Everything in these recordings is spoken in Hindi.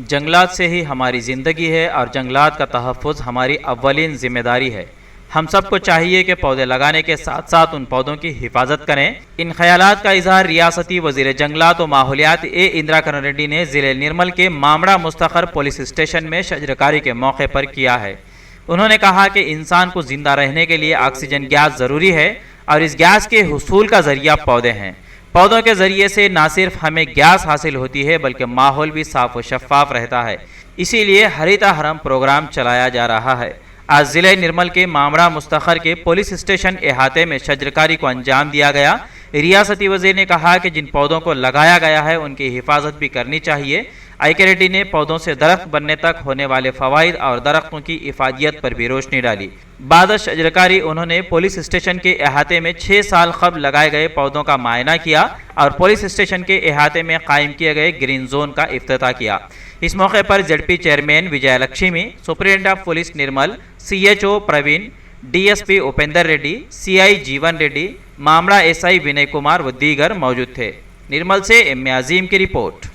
जंगलात से ही हमारी ज़िंदगी है और जंगलात का तहफ़्फ़ुज़ हमारी अव्वलीन ज़िम्मेदारी है। हम सबको चाहिए कि पौधे लगाने के साथ साथ उन पौधों की हिफाजत करें। इन ख्यालात का इजहार रियासती वज़ीर जंगलात व माहौलियात ए इंदिरा करण रेड्डी ने ज़िले निर्मल के मामड़ा मुस्तखर पुलिस स्टेशन में शजरकारी के मौके पर किया है। उन्होंने कहा कि इंसान को ज़िंदा रहने के लिए ऑक्सीजन गैस ज़रूरी है और इस गैस के हुसूल का ज़रिया पौधे हैं। पौधों के ज़रिए से ना सिर्फ हमें गैस हासिल होती है बल्कि माहौल भी साफ़ व शफ़ाफ रहता है। इसीलिए हरिता हरम प्रोग्राम चलाया जा रहा है। आज ज़िले निर्मल के मामड़ा मुस्तखर के पुलिस स्टेशन अहाते में शजरकारी को अंजाम दिया गया। रियासती वज़ीर ने कहा कि जिन पौधों को लगाया गया है उनकी हिफाजत भी करनी चाहिए। आई.के. रेड्डी ने पौधों से दरख्त बनने तक होने वाले फ़वाइद और दरख्तों की इफादियत पर भी रोशनी डाली। बाद शजरकारी उन्होंने पुलिस स्टेशन के अहाते में 6 साल कबल लगाए गए पौधों का मुआयना किया और पुलिस स्टेशन के अहाते में कायम किए गए ग्रीन जोन का इफ्तिताह किया। इस मौके पर ZP chairman Vijay Lakshmi, superintendent of police Nirmal, CHO Praveen, DSP Upendra Reddy, CI Jeevan Reddy, मामड़ा SI Vinay Kumar व दीगर मौजूद थे। निर्मल से M.A. अजीम की रिपोर्ट।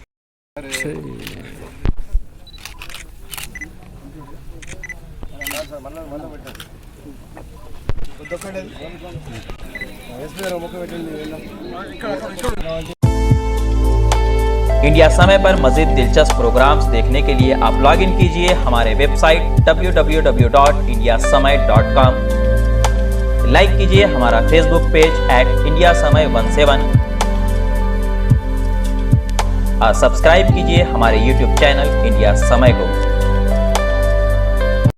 इंडिया समय पर मज़ीद दिलचस्प प्रोग्राम्स देखने के लिए आप लॉग इन कीजिए हमारे वेबसाइट www.indiasamay.com। लाइक कीजिए हमारा फेसबुक पेज @indiasamay17 और सब्सक्राइब कीजिए हमारे यूट्यूब चैनल इंडिया समय को।